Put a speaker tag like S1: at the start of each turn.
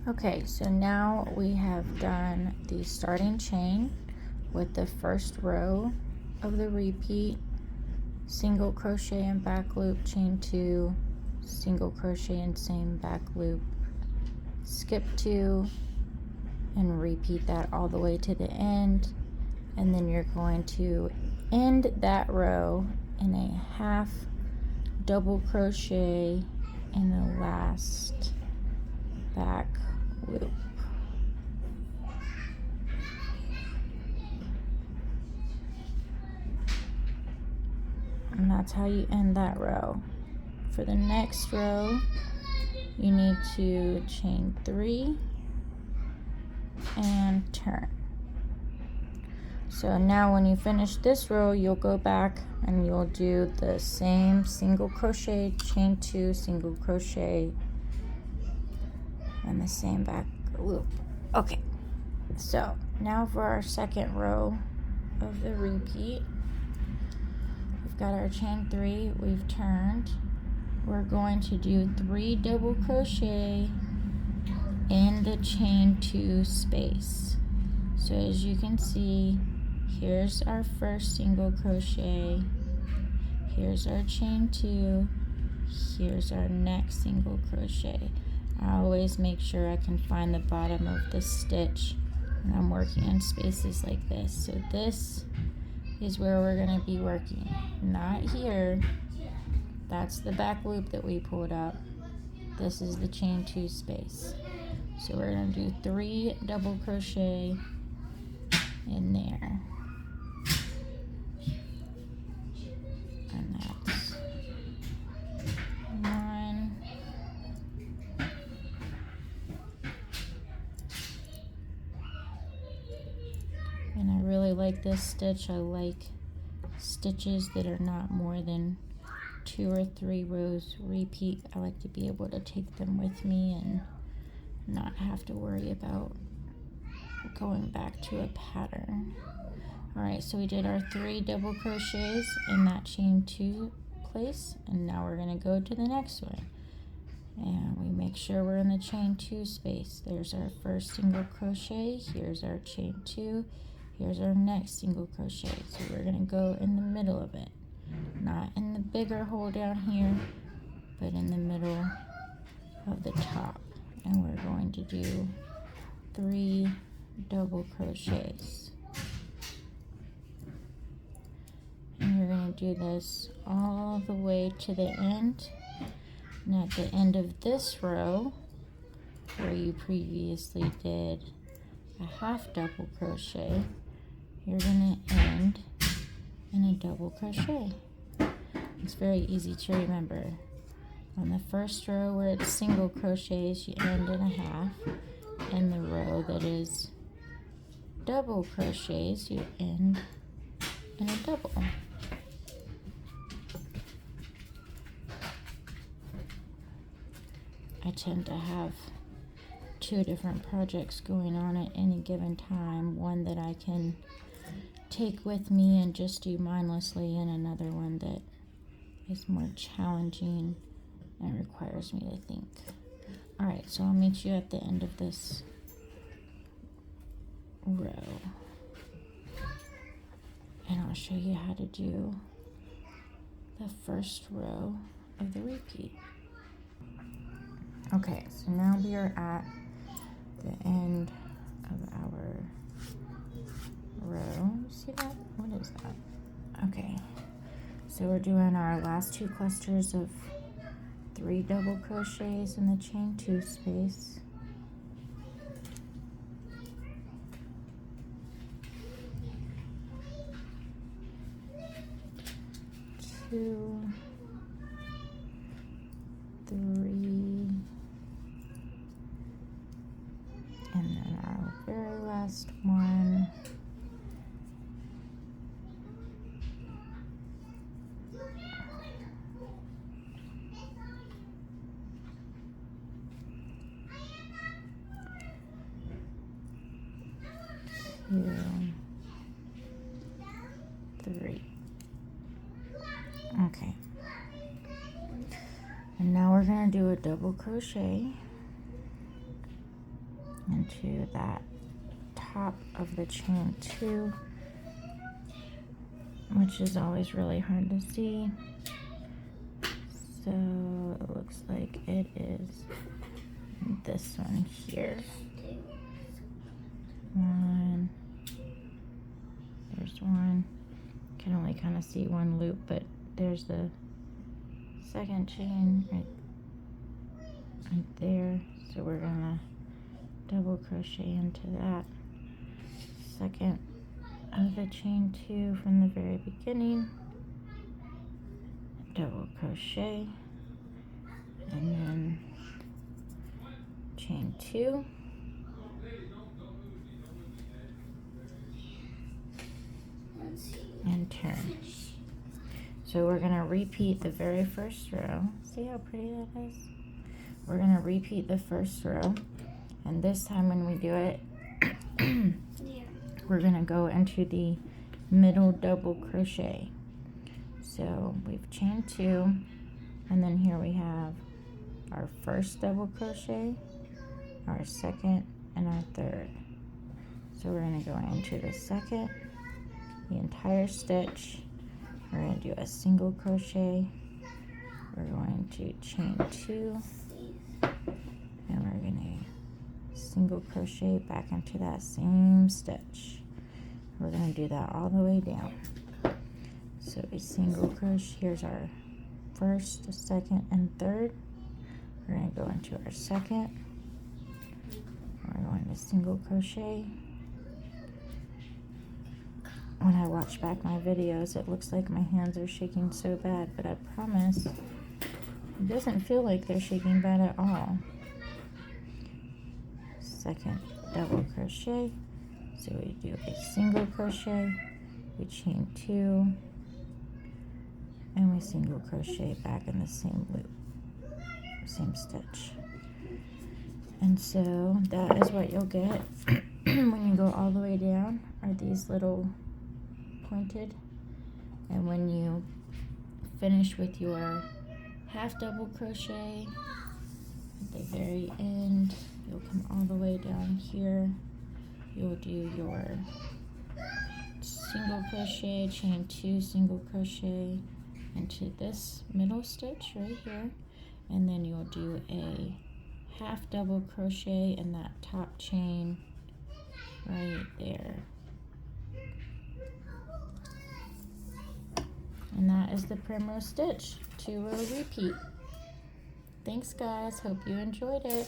S1: Okay, so now we have done the starting chain with the first row of the repeat, single crochet and back loop, chain 2, single crochet and same back loop, skip 2, and repeat that all the way to the end. And then you're going to end that row in a half double crochet in the last back loop. And that's how you end that row. For the next row, you need to chain 3 and turn. So now when you finish this row, you'll go back and you'll do the same single crochet, chain 2, single crochet, and the same back loop. Okay, so now for our second row of the repeat, we've got our chain 3, we've turned. We're going to do 3 double crochet in the chain 2 space. So as you can see, here's our first single crochet, here's our chain 2, here's our next single crochet. I always make sure I can find the bottom of the stitch when I'm working in spaces like this. So this is where we're going to be working, not here. That's the back loop that we pulled up. This is the chain 2 space. So we're going to do 3 double crochet in there. And that's 1. And I really like this stitch. I like stitches that are not more than 2 or 3 rows repeat. I like to be able to take them with me and not have to worry about going back to a pattern. Alright, so we did our 3 double crochets in that chain 2 place, and now we're going to go to the next one. And we make sure we're in the chain 2 space. There's our first single crochet, here's our chain 2, here's our next single crochet. So we're going to go in the middle of it. Not in the bigger hole down here, but in the middle of the top. And we're going to do 3 double crochets. And you're going to do this all the way to the end. And at the end of this row, where you previously did a half double crochet, you're going to end in a double crochet. It's very easy to remember. On the first row where it's single crochets, you end in a half. And the row that is double crochets, you end in a double. I tend to have 2 different projects going on at any given time. One that I can take with me and just do mindlessly, and another one that is more challenging and requires me to think. Alright, so I'll meet you at the end of this row. And I'll show you how to do the first row of the repeat. Okay, so now we are at the end of our row. See that? What is that? Okay, so we're doing our last 2 clusters of 3 double crochets in the chain 2 space. Two, 3, and then our very last one. Two, 3. Okay. And now we're going to do a double crochet into that top of the chain 2, which is always really hard to see. So it looks like it is this one here. One, there's one. Can only kind of see one loop, but there's the second chain right there. So we're gonna double crochet into that second of the chain 2 from the very beginning, double crochet, and then chain 2, and turn. So we're gonna repeat the very first row. See how pretty that is? We're gonna repeat the first row, and this time when we do it, we're gonna go into the middle double crochet. So we've chained 2, and then here we have our first double crochet, our second, and our third. So we're gonna go into the second, the entire stitch. We're gonna do a single crochet. We're going to chain 2, and we're gonna single crochet back into that same stitch. We're going to do that all the way down. So we single crochet. Here's our first, second, and third. We're going to go into our second. We're going to single crochet. When I watch back my videos, it looks like my hands are shaking so bad, but I promise it doesn't feel like they're shaking bad at all. Second double crochet. So we do a single crochet, we chain 2, and we single crochet back in the same loop, same stitch. And so that is what you'll get when you go all the way down, are these little pointed. And when you finish with your half double crochet at the very end, you'll come all the way down here. You'll do your single crochet, chain 2, single crochet into this middle stitch right here, and then you'll do a half double crochet in that top chain right there. And that is the Primrose Stitch 2-row repeat. Thanks guys, hope you enjoyed it.